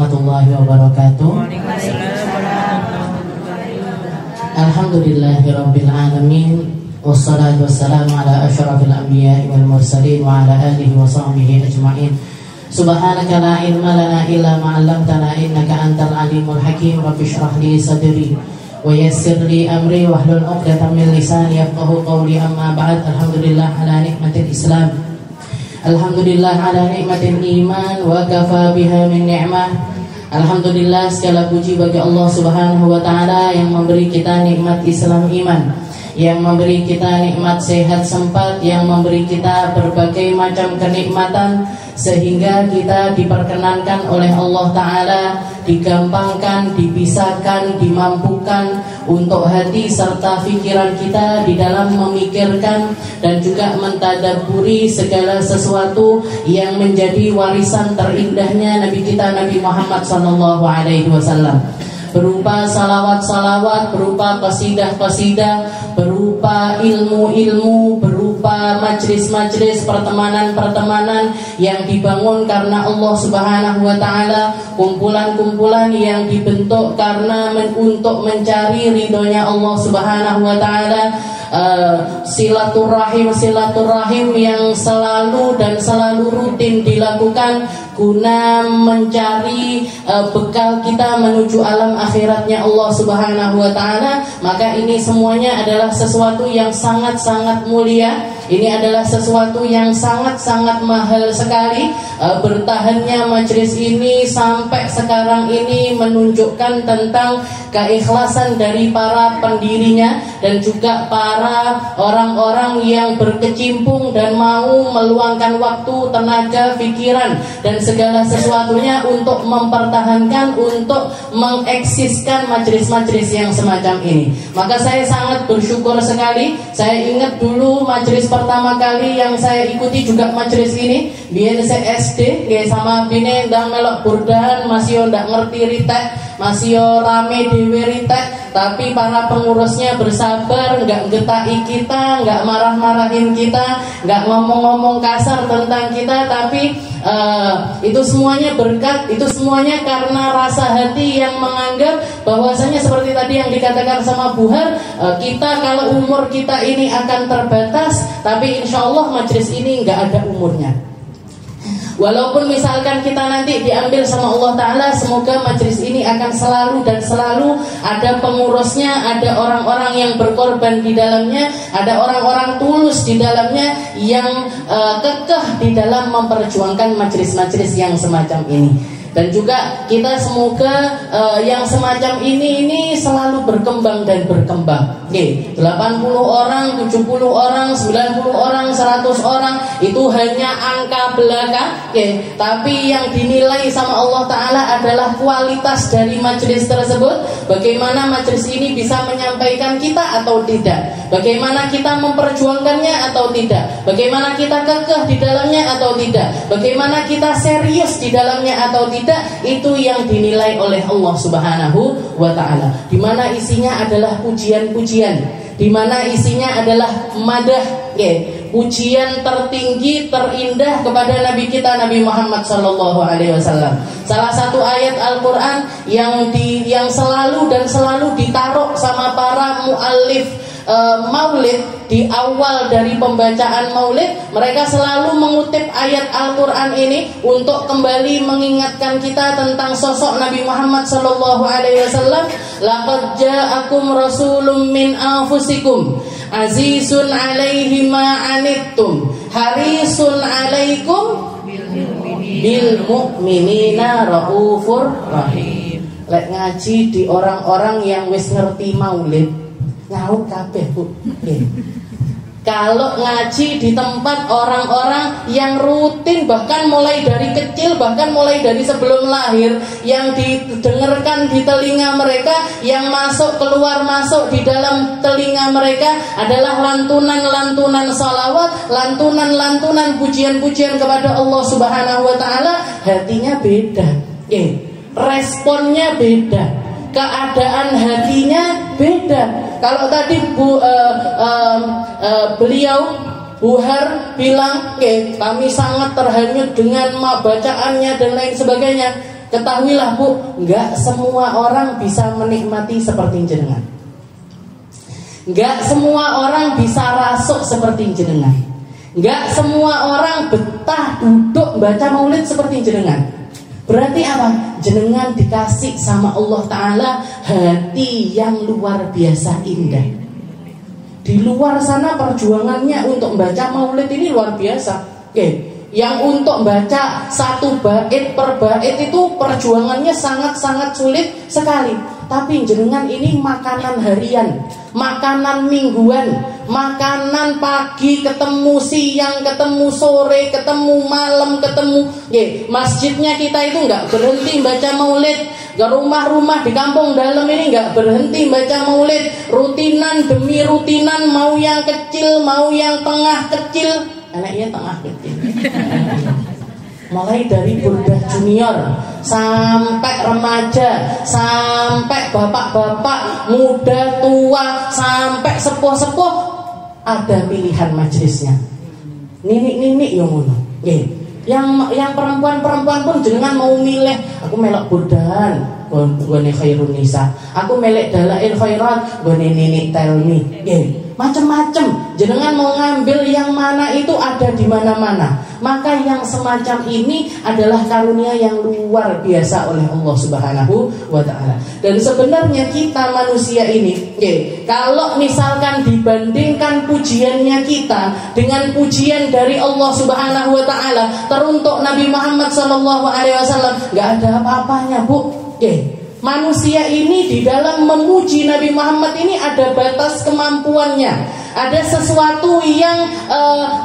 warahmatullahi wabarakatuh. Alhamdulillahirabbil alamin. Wassalatu wassalamu ala asyrafil anbiya'i wal mursalin wa ala alihi wa sahbihi ajma'in. Subhanaka la ilma lana illa ma 'allamtana innaka antal alimul hakim. Rabbi shrah li sadri wa yassir li amri wahlul 'uqdatam min lisani yafqahu qawli. Amma ba'd. Alhamdulillah ala nikmatil Islam. Alhamdulillah ala nikmatil iman wa kafa biha min ni'mah. Alhamdulillah, segala puji bagi Allah Subhanahu wa taala yang memberi kita nikmat Islam iman, yang memberi kita nikmat sehat sempat, yang memberi kita berbagai macam kenikmatan sehingga kita diperkenankan oleh Allah taala, digampangkan, dipisahkan, dimampukan untuk hati serta pikiran kita di dalam memikirkan dan juga mentadabburi segala sesuatu yang menjadi warisan terindahnya Nabi kita Nabi Muhammad SAW, berupa salawat-salawat, berupa qasidah-qasidah, berupa ilmu-ilmu, berupa majlis-majlis, pertemanan-pertemanan yang dibangun karena Allah Subhanahu wa taala, kumpulan-kumpulan yang dibentuk karena untuk mencari ridhonya Allah Subhanahu wa taala, silaturahim yang selalu dan selalu rutin dilakukan guna mencari bekal kita menuju alam akhiratnya Allah Subhanahu wa taala. Maka ini semuanya adalah sesuatu yang sangat-sangat mulia. Ini adalah sesuatu yang sangat-sangat mahal sekali. Bertahannya majelis ini sampai sekarang ini menunjukkan tentang keikhlasan dari para pendirinya dan juga para orang-orang yang berkecimpung dan mau meluangkan waktu, tenaga, pikiran dan segala sesuatunya untuk mempertahankan, untuk mengeksiskan majelis-majelis yang semacam ini. Maka saya sangat bersyukur sekali. Saya ingat dulu majelis pertama kali yang saya ikuti juga majelis ini, biar saya SD, sama bine ndang melok burdahan, masih ndak ngerti ritek, masih rame dewe ritek, tapi para pengurusnya bersabar, nggak getai kita, nggak marah-marahin kita, nggak ngomong-ngomong kasar tentang kita, tapi itu semuanya berkat, itu semuanya karena rasa hati yang menganggap bahwasanya seperti tadi yang dikatakan sama Buhar, kita kalau umur kita ini akan terbatas, tapi insya Allah majelis ini nggak ada umurnya. Walaupun misalkan kita nanti diambil sama Allah Ta'ala, semoga majelis ini akan selalu dan selalu ada pengurusnya, ada orang-orang yang berkorban di dalamnya, ada orang-orang tulus di dalamnya yang kekeh di dalam memperjuangkan majelis-majelis yang semacam ini. Dan juga kita semoga yang semacam ini selalu berkembang dan berkembang. 80 orang, 70 orang, 90 orang, 100 orang itu hanya angka belaka. Tapi yang dinilai sama Allah Ta'ala adalah kualitas dari majelis tersebut. Bagaimana majelis ini bisa menyampaikan kita atau tidak, bagaimana kita memperjuangkannya atau tidak, bagaimana kita kekeh di dalamnya atau tidak, bagaimana kita serius di dalamnya atau tidak. Itu yang dinilai oleh Allah Subhanahu wa ta'ala, di mana isinya adalah pujian-pujian, di mana isinya adalah madah, pujian tertinggi, terindah kepada Nabi kita Nabi Muhammad SAW. Salah satu ayat Al-Quran yang selalu dan selalu ditaruh sama para muallif maulid, di awal dari pembacaan maulid mereka selalu mengutip ayat Al-Quran ini untuk kembali mengingatkan kita tentang sosok Nabi Muhammad SAW. Laqad ja'akum rasulun min anfusikum azizun alaihi ma anittum harisun alaikum bil mu'minina raufur rahim. Lek ngaji di orang-orang yang wis ngerti maulid nyaut kabeh Bu. Kalau ngaji di tempat orang-orang yang rutin, bahkan mulai dari kecil, bahkan mulai dari sebelum lahir, yang didengarkan di telinga mereka, yang masuk keluar masuk di dalam telinga mereka adalah lantunan-lantunan salawat, lantunan-lantunan pujian-pujian kepada Allah Subhanahu wa taala, hatinya beda. Responnya beda, keadaan hatinya beda. Kalau tadi beliau Buhar bilang, kami sangat terhanyut dengan bacaannya dan lain sebagainya. Ketahuilah Bu, enggak semua orang bisa menikmati seperti jenengan. Enggak semua orang bisa rasuk seperti jenengan. Enggak semua orang betah duduk baca maulid seperti jenengan. Berarti apa? Jenengan dikasih sama Allah Ta'ala hati yang luar biasa indah. Di luar sana perjuangannya untuk membaca maulid ini luar biasa. Oke. Yang untuk baca satu bait per bait itu perjuangannya sangat-sangat sulit sekali. Tapi jenengan ini makanan harian, makanan mingguan, makanan pagi ketemu, siang ketemu, sore ketemu, malam ketemu. Masjidnya kita itu nggak berhenti baca maulid. Ke rumah-rumah di kampung dalam ini nggak berhenti baca maulid. Rutinan demi rutinan, mau yang kecil, mau yang tengah kecil. Anaknya tengah kecil. Mulai dari burdah junior sampai remaja, sampai bapak-bapak, muda tua, sampai sepuh-sepuh, ada pilihan majelisnya. Ninik-ninik yang ngono. Yang perempuan-perempuan pun jangan mau milih, aku melok burdahan, gone khairun nisa, aku melek dalail khairat, gone ninik telmi. Macam-macam, jenengan mau ngambil yang mana itu ada di mana-mana. Maka yang semacam ini adalah karunia yang luar biasa oleh Allah Subhanahu wa Ta'ala. Dan sebenarnya kita manusia ini, kalau misalkan dibandingkan pujiannya kita dengan pujian dari Allah Subhanahu wa Ta'ala teruntuk Nabi Muhammad SAW, nggak ada apa-apanya Bu. Manusia ini di dalam memuji Nabi Muhammad ini ada batas kemampuannya. Ada sesuatu yang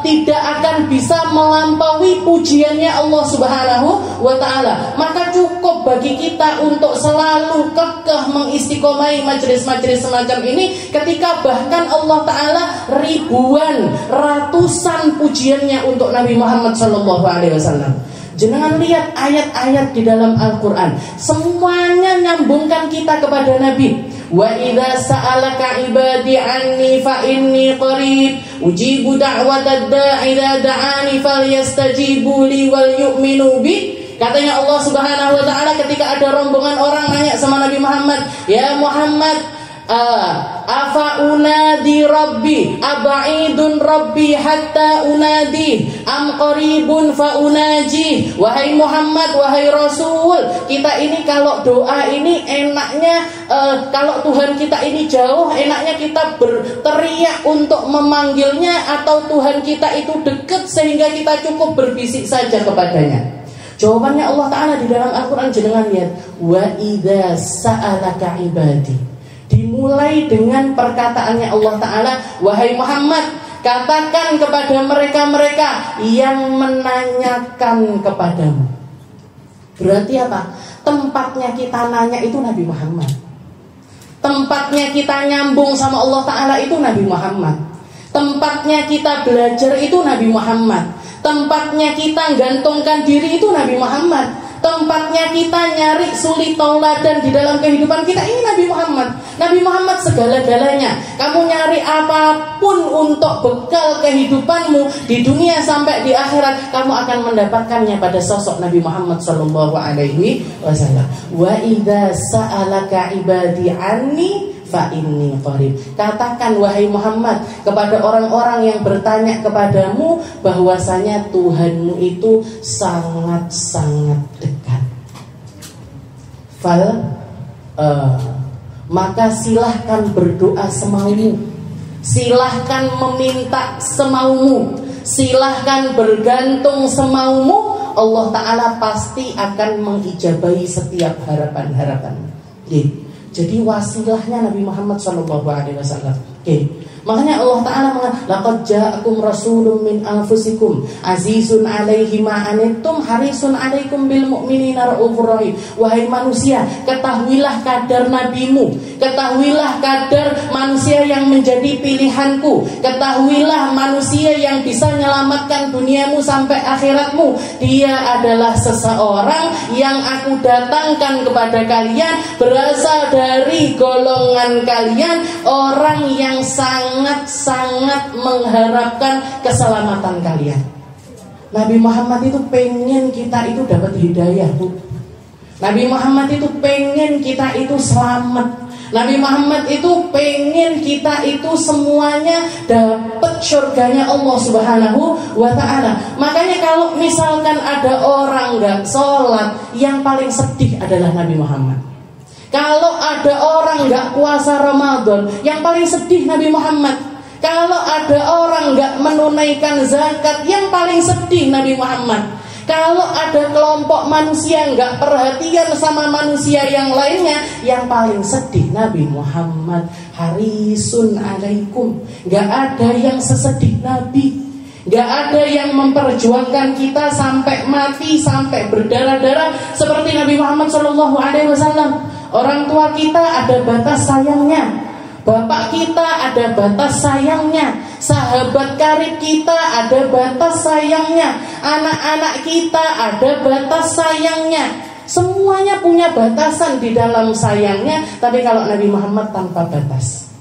tidak akan bisa melampaui pujiannya Allah Subhanahu wa Ta'ala. Maka cukup bagi kita untuk selalu kekeh mengistiqomai majelis-majelis semacam ini, ketika bahkan Allah Ta'ala ribuan, ratusan pujiannya untuk Nabi Muhammad SAW. Jangan lihat ayat-ayat di dalam Al-Quran, semuanya nyambungkan kita kepada Nabi. Wa idza sa'alaka ibadi anni fa inni qarib ujibu da'watad da'i idza da'ani falyastajibu li wal yu'minu bi. Katanya Allah Subhanahu wa Ta'ala ketika ada rombongan orang nanya sama Nabi Muhammad, "Ya Muhammad, afa unadi rabbi ab'idun rabbi hatta unadi am qaribun fa unaji." Wahai Muhammad, wahai Rasul, kita ini kalau doa ini enaknya kalau Tuhan kita ini jauh, enaknya kita berteriak untuk memanggilnya, atau Tuhan kita itu dekat sehingga kita cukup berbisik saja kepadanya. Jawabannya Allah Ta'ala di dalam Al-Quran, jenengan lihat, wa idza sa'alaka ibadi. Dimulai dengan perkataannya Allah Ta'ala, wahai Muhammad, katakan kepada mereka-mereka yang menanyakan kepadamu. Berarti apa? Tempatnya kita nanya itu Nabi Muhammad. Tempatnya kita nyambung sama Allah Ta'ala itu Nabi Muhammad. Tempatnya kita belajar itu Nabi Muhammad. Tempatnya kita gantungkan diri itu Nabi Muhammad. Tempatnya kita nyari suri tauladan di dalam kehidupan kita ini Nabi Muhammad. Nabi Muhammad segala-galanya. Kamu nyari apapun untuk bekal kehidupanmu di dunia sampai di akhirat, kamu akan mendapatkannya pada sosok Nabi Muhammad SAW. Wa idza sa'alaka ibadi anni fa inni qarib. Katakan wahai Muhammad kepada orang-orang yang bertanya kepadamu bahwasanya Tuhanmu itu sangat-sangat dekat. Maka silahkan berdoa semaumu, silahkan meminta semaumu, silahkan bergantung semaumu. Allah Ta'ala pasti akan mengijabahi setiap harapan-harapanmu. Jadi wasilahnya Nabi Muhammad SAW. Makanya Allah Ta'ala mengatakan, laqad ja'akum rasulun min anfusikum azizun 'alaihi ma anittum harisun 'alaikum bil mu'minina raufur rahim. Wahai manusia, ketahuilah kadar nabimu, ketahuilah kadar manusia yang menjadi pilihanku, ketahuilah manusia yang bisa menyelamatkan duniamu sampai akhiratmu. Dia adalah seseorang yang aku datangkan kepada kalian, berasal dari golongan kalian, orang yang sangat-sangat mengharapkan keselamatan kalian. Nabi Muhammad itu pengen kita itu dapat hidayah, Bu. Nabi Muhammad itu pengen kita itu selamat. Nabi Muhammad itu pengen kita itu semuanya dapat surganya Allah Subhanahu wa ta'ala. Makanya kalau misalkan ada orang gak sholat, yang paling sedih adalah Nabi Muhammad. Kalau ada orang gak puasa Ramadan, yang paling sedih Nabi Muhammad. Kalau ada orang gak menunaikan zakat, yang paling sedih Nabi Muhammad. Kalau ada kelompok manusia nggak perhatian sama manusia yang lainnya, yang paling sedih Nabi Muhammad. Harisun alaikum. Nggak ada yang sesedih Nabi. Nggak ada yang memperjuangkan kita sampai mati, sampai berdarah-darah seperti Nabi Muhammad SAW. Orang tua kita ada batas sayangnya. Bapak kita ada batas sayangnya. Sahabat karib kita ada batas sayangnya. Anak-anak kita ada batas sayangnya. Semuanya punya batasan di dalam sayangnya. Tapi kalau Nabi Muhammad tanpa batas.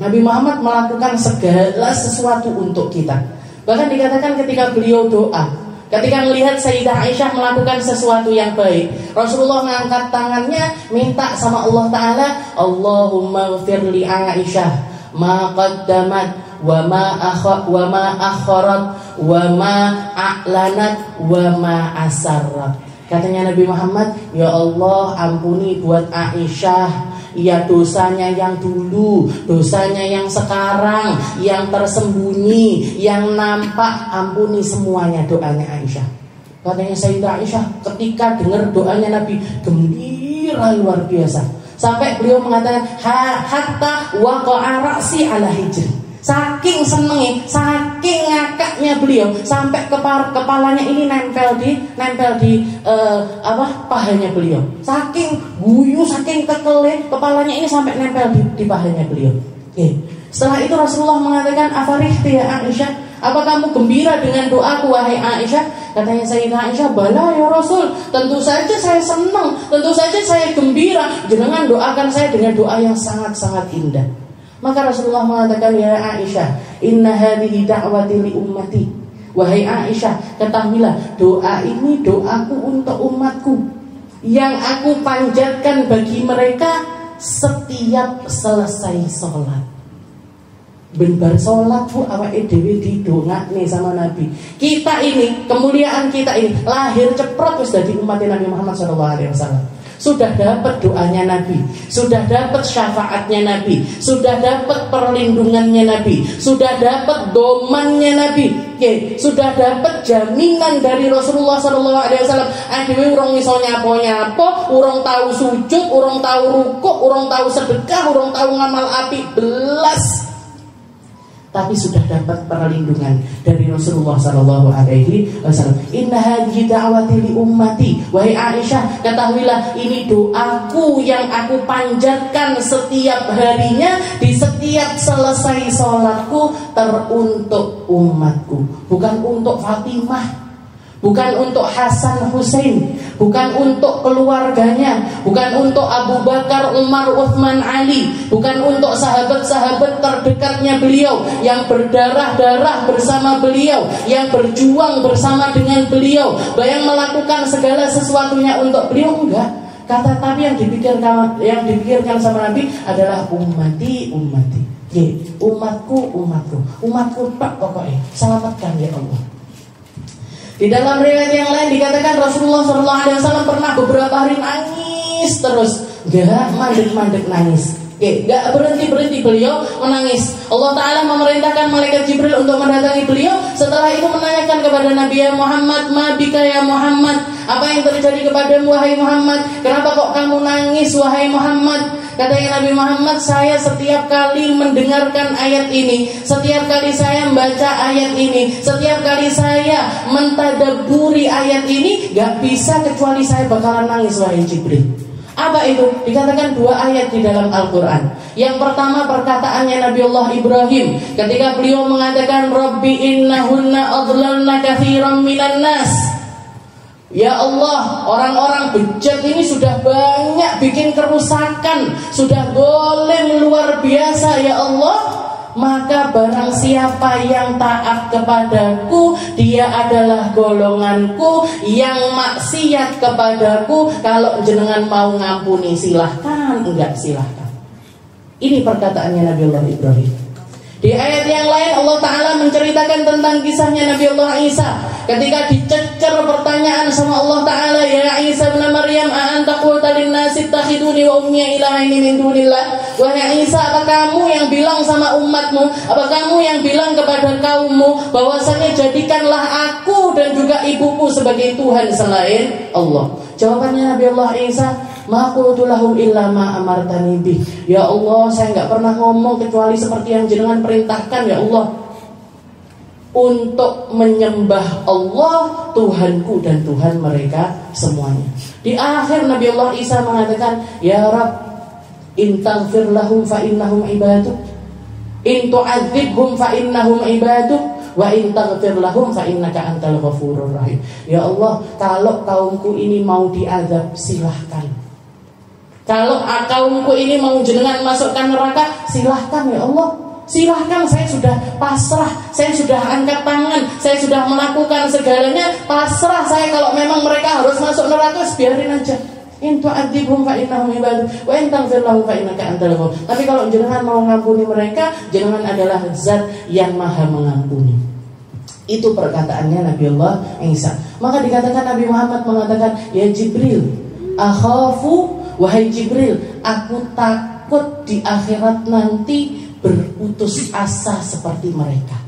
Nabi Muhammad melakukan segala sesuatu untuk kita. Bahkan dikatakan ketika beliau doa, ketika melihat Sayyidah Aisyah melakukan sesuatu yang baik, Rasulullah mengangkat tangannya minta sama Allah Ta'ala, Allahumma ghfir li Aisyah ma qaddamat wa ma akharat wa ma a'lanat wa ma asarrat. Katanya Nabi Muhammad, ya Allah ampuni buat Aisyah, ya dosanya yang dulu, dosanya yang sekarang, yang tersembunyi, yang nampak, ampuni semuanya. Doanya Aisyah. Katanya Sayyidah Aisyah ketika dengar doanya Nabi, gembira luar biasa. Sampai beliau mengatakan hatta waqa'a ra'si ala hijri. Saking senengnya, saking ngakaknya beliau, sampai kepalanya ini nempel di pahanya beliau. Saking guyu, saking kekelnya, kepalanya ini sampai nempel di pahanya beliau. Oke. Setelah itu Rasulullah mengatakan, afarihti ya Aisyah, apa kamu gembira dengan doaku wahai Aisyah? Katanya Sayyidah Aisyah, bala ya Rasul, tentu saja saya senang, tentu saja saya gembira. Jangan doakan saya dengan doa yang sangat-sangat indah. Maka Rasulullah mengatakan, ya Aisyah, inna hadhihi da'wati li ummati. Wahai Aisyah, ketahuilah doa ini doaku untuk umatku, yang aku panjatkan bagi mereka setiap selesai sholat. Benbar sholat bu, awake dhewe didongakne sama Nabi. Kita ini, kemuliaan kita ini lahir ceprot wis dadi umat Nabi Muhammad SAW. Sudah dapat doanya Nabi, sudah dapat syafaatnya Nabi, sudah dapat perlindungannya Nabi, sudah dapat domannya Nabi, sudah dapat jaminan dari Rasulullah SAW. Adewe urung iso nyapo-nyapo, urung tahu sujud, urung tahu rukuk, urung tahu sedekah, urung tahu ngamal api belas, tapi sudah dapat perlindungan dari Rasulullah SAW. Inna hadhihi da'wati li ummati. Wahai Aisyah, ketahuilah ini doaku yang aku panjatkan setiap harinya, di setiap selesai sholatku, teruntuk umatku. Bukan untuk Fatimah, bukan untuk Hasan Hussein, bukan untuk keluarganya, bukan untuk Abu Bakar, Umar, Uthman, Ali, bukan untuk sahabat-sahabat terdekatnya beliau yang berdarah-darah bersama beliau, yang berjuang bersama dengan beliau, yang melakukan segala sesuatunya untuk beliau. Enggak. Kata tapi yang dipikirkan sama Nabi adalah ummati, ummati. Umatku, umatku, umatku tak pokoknya. Selamatkan ya Allah. Di dalam riwayat yang lain dikatakan Rasulullah SAW pernah beberapa hari nangis terus, gak mandek-mandek nangis, gak berhenti-berhenti beliau menangis. Allah Ta'ala memerintahkan malaikat Jibril untuk mendatangi beliau. Setelah itu menanyakan kepada Nabi ya Muhammad, ma bika ya Muhammad, apa yang terjadi kepadamu wahai Muhammad? Kenapa kok kamu nangis wahai Muhammad? Katanya Nabi Muhammad, saya setiap kali mendengarkan ayat ini, setiap kali saya membaca ayat ini, setiap kali saya mentadabburi ayat ini, gak bisa kecuali saya bakalan nangis wahai Jibril. Apa itu? Dikatakan dua ayat di dalam Al-Quran. Yang pertama perkataannya Nabi Allah Ibrahim ketika beliau mengatakan, Rabbi innahunna adlalna katsiran minan nas. Ya Allah, orang-orang bejat ini sudah banyak bikin kerusakan, sudah zalim luar biasa ya Allah. maka barang siapa yang taat kepadaku, dia adalah golonganku. Yang maksiat kepadaku, kalau jenengan mau ngampuni silahkan, enggak silahkan. Ini perkataannya Nabi Allah Ibrahim. Di ayat yang lain Allah Ta'ala menceritakan tentang kisahnya Nabi Allah Isa ketika dicecer pertanyaan sama Allah Ta'ala, ya Isa bin Maryam, a'anta qulta linnasi ittakhiduni wa ummiya ilahaini min dunillah. Wahai Isa, apa kamu yang bilang sama umatmu, apa kamu yang bilang kepada kaummu bahwasanya jadikanlah aku dan juga ibuku sebagai Tuhan selain Allah? Jawabannya Nabi Allah Isa, ma qultu lahum illa ma amartani bih. Ya Allah, saya enggak pernah ngomong kecuali seperti yang jenengan perintahkan ya Allah, untuk menyembah Allah Tuhanku dan Tuhan mereka semuanya. Di akhir Nabi Allah Isa mengatakan, ya Rabb, in taghfir lahum fa innahum ibaduk, in tu'adzibhum fa innahum ibaduk, wa in taghfir lahum fa innaka antal ghafurur rahim. Ya Allah, kalau kaumku ini mau diazab silahkan. Kalau kaumku ini mau jenengan masukkan neraka, silahkan ya Allah. Silahkan, saya sudah pasrah, saya sudah angkat tangan, saya sudah melakukan segalanya, pasrah saya. Kalau memang mereka harus masuk neraka, biarin aja. In tu'adzibhum fa innahum ibaduk wa in taghfir lahum fa innaka antal ghafur. Tapi kalau jenengan mau mengampuni mereka, jenengan adalah zat yang maha mengampuni. Itu perkataannya Nabi Allah Isa. Maka dikatakan Nabi Muhammad mengatakan, ya Jibril, akhafu, wahai Jibril, aku takut di akhirat nanti berputus asa seperti mereka.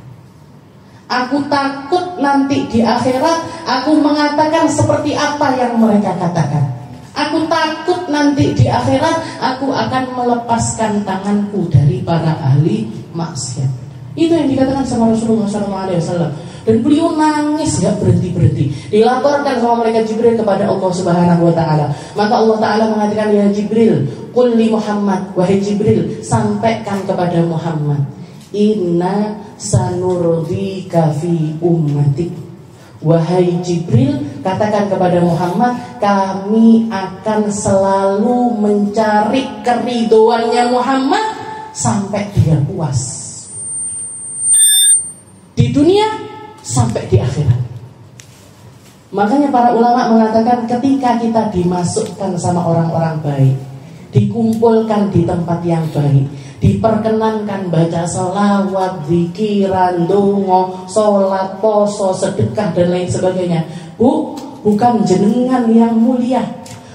Aku takut nanti di akhirat aku mengatakan seperti apa yang mereka katakan. Aku takut nanti di akhirat aku akan melepaskan tanganku dari para ahli maksiat. Itu yang dikatakan sama Rasulullah SAW. Dan beliau nangis gak berhenti-berhenti. Dilaporkan sama malaikat Jibril kepada Allah Subhanahu wa Ta'ala. Maka Allah Ta'ala mengatakan, ya Jibril, qul li Muhammad, wahai Jibril, sampaikan kepada Muhammad, inna sanurdika fi ummatik. Wahai Jibril, katakan kepada Muhammad, kami akan selalu mencari keridhoannya Muhammad sampai dia puas di dunia sampai di akhirat. Makanya para ulama mengatakan, ketika kita dimasukkan sama orang-orang baik, dikumpulkan di tempat yang baik, diperkenankan baca selawat, zikiran, dongo, sholat, poso, sedekah dan lain sebagainya. Bukan jenengan yang mulia,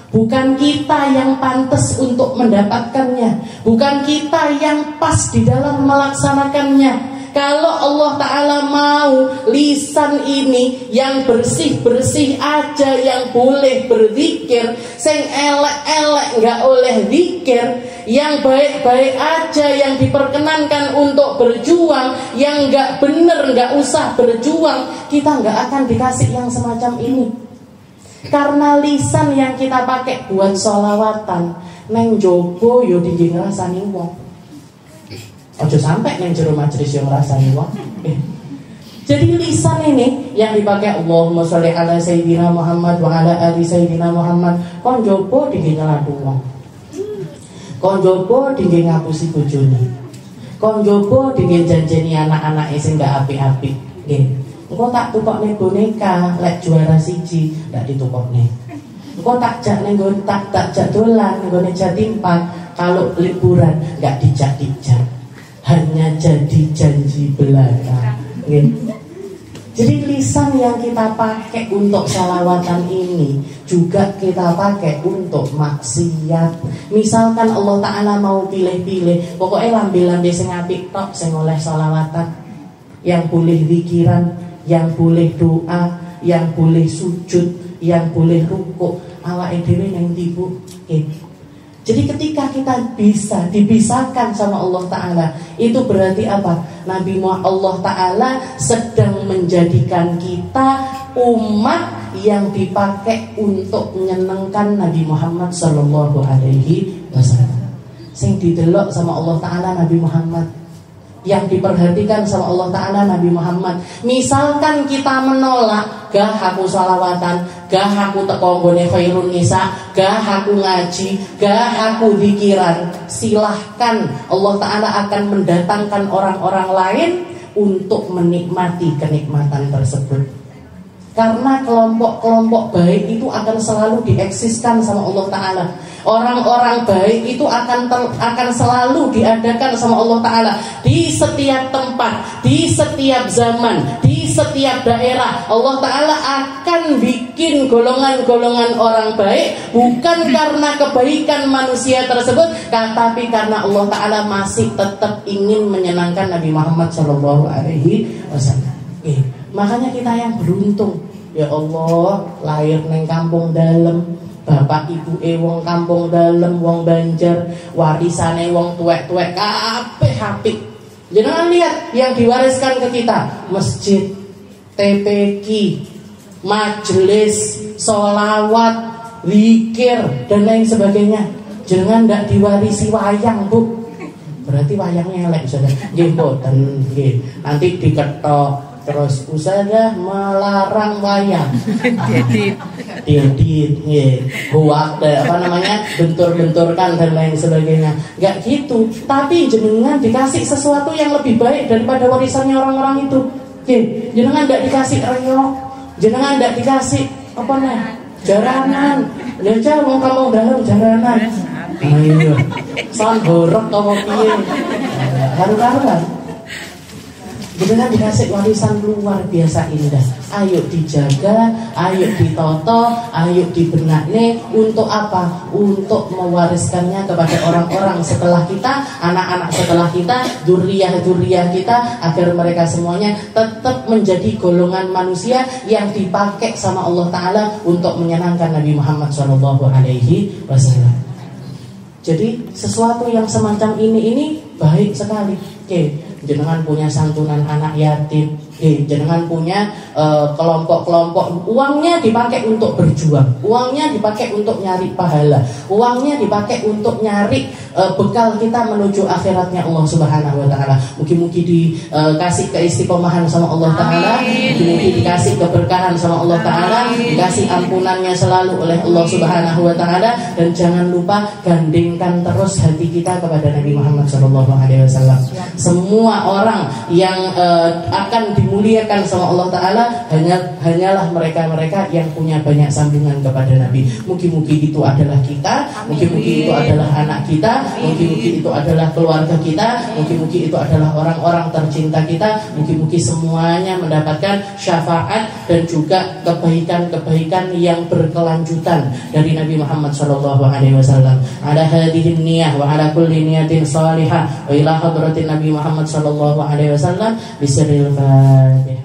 bukan kita yang pantas untuk mendapatkannya, bukan kita yang pas di dalam melaksanakannya. Kalau Allah Ta'ala mau lisan ini yang bersih-bersih aja yang boleh berzikir, sing elek-elek gak oleh zikir, yang baik-baik aja yang diperkenankan untuk berjuang, yang gak bener gak usah berjuang, kita gak akan dikasih yang semacam ini. Karena lisan yang kita pakai buat sholawatan, neng jobo yo tinggi ngerasani wong. Ojo sampai neng jero majelis yang ngerasani wong. Jadi lisan ini yang dipakai, Allahumma sholli ala sayyidina Muhammad wa ala ali sayyidina Muhammad, kon jobo tinggi ngeladu wong, kon jobo tinggi ngapusi bojone, kon jobo tinggi janjeni anak-anak sing gak apik-apik. Nggih. Engko tak tukokne boneka lek juara siji ndak ditukokne. Engko tak jak ning nggon tak jak dolan ning gone Jatim Park, kalau liburan enggak dijak-dijak. Hanya jadi janji belaka. Nggih. Jadi lisan yang kita pakai untuk shalawatan ini juga kita pakai untuk maksiat. Misalkan Allah Ta'ala mau pilih-pilih, pokoknya lambe-lambe sing apik tok sing oleh shalawatan, yang boleh zikiran, yang boleh doa, yang boleh sujud, yang boleh rukuk. Awake dhewe ning ndi Bu? Jadi ketika kita bisa dipisahkan sama Allah Ta'ala, itu berarti apa? Allah Ta'ala sedang menjadikan kita umat yang dipakai untuk menyenangkan Nabi Muhammad Sallallahu Alaihi Wasallam. Sing didelok sama Allah Ta'ala Nabi Muhammad, yang diperhatikan sama Allah Ta'ala Nabi Muhammad. Misalkan kita menolak, gah aku sholawatan, gah aku teko nggone khairun nisa, gah aku ngaji, gah aku zikiran. Silahkan, Allah Ta'ala akan mendatangkan orang-orang lain untuk menikmati kenikmatan tersebut. Karena kelompok-kelompok baik itu akan selalu dieksiskan sama Allah Ta'ala. Orang-orang baik itu akan selalu diadakan sama Allah Ta'ala. Di setiap tempat, di setiap zaman, di setiap daerah, Allah Ta'ala akan bikin golongan-golongan orang baik. Bukan karena kebaikan manusia tersebut, tapi karena Allah Ta'ala masih tetap ingin menyenangkan Nabi Muhammad SAW. Makanya kita yang beruntung. Ya Allah, lahir neng kampung dalem, bapak ibu wong kampung dalem, wong Banjar, warisane wong tuwek-tuwek kabeh apik. Jangan lihat yang diwariskan ke kita, masjid, TPQ, majelis, sholawat, zikir dan lain sebagainya. Jangan ndak diwarisi wayang, Bu. Berarti wayangnya elek saja. Nggih mboten, nggih. Nanti diketok. Terus usaha melarang wayang, diedit, buat bentur-benturkan dan lain sebagainya. Gak gitu. Tapi jenengan dikasih sesuatu yang lebih baik daripada warisannya orang-orang itu. Jenengan tidak dikasih reok, jenengan tidak dikasih jaranan. Lihat mau kamu dalam jaranan. Ayo, son borok kamu piye? Haru-haruan. Jenengan dikasih warisan luar biasa indah. Ayo dijaga, ayo ditoto, ayo dibenakne. Untuk apa? Untuk mewariskannya kepada orang-orang setelah kita, anak-anak setelah kita, dzurriyyah kita, agar mereka semuanya tetap menjadi golongan manusia yang dipakai sama Allah Ta'ala untuk menyenangkan Nabi Muhammad SAW. Jadi sesuatu yang semacam ini baik sekali. Jenengan punya santunan anak yatim, jenengan punya kelompok-kelompok, uangnya dipakai untuk berjuang, uangnya dipakai untuk nyari pahala, uangnya dipakai untuk nyari bekal kita menuju akhiratnya Allah Subhanahu Wa Taala. Mungkin-mungkin dikasih keistiqomahan sama Allah Taala, mungkin dikasih keberkahan sama Allah Taala, dikasih ampunannya selalu oleh Allah Subhanahu Wa Taala, dan jangan lupa gandengkan terus hati kita kepada Nabi Muhammad SAW. Semua orang yang akan dimuliakan sama Allah Ta'ala hanyalah mereka-mereka yang punya banyak sambungan kepada Nabi. Mungkin-mungkin itu adalah kita, mungkin-mungkin itu adalah anak kita, mungkin-mungkin itu adalah keluarga kita, mungkin-mungkin itu adalah orang-orang tercinta kita. Mungkin-mungkin semuanya mendapatkan syafaat dan juga kebaikan-kebaikan yang berkelanjutan dari Nabi Muhammad SAW. Ala hadhihi niyah wa ala kulli niyatin salihah wa ila hadratin Nabi Muhammad sallallahu alaihi wasallam bisirril Fatihah.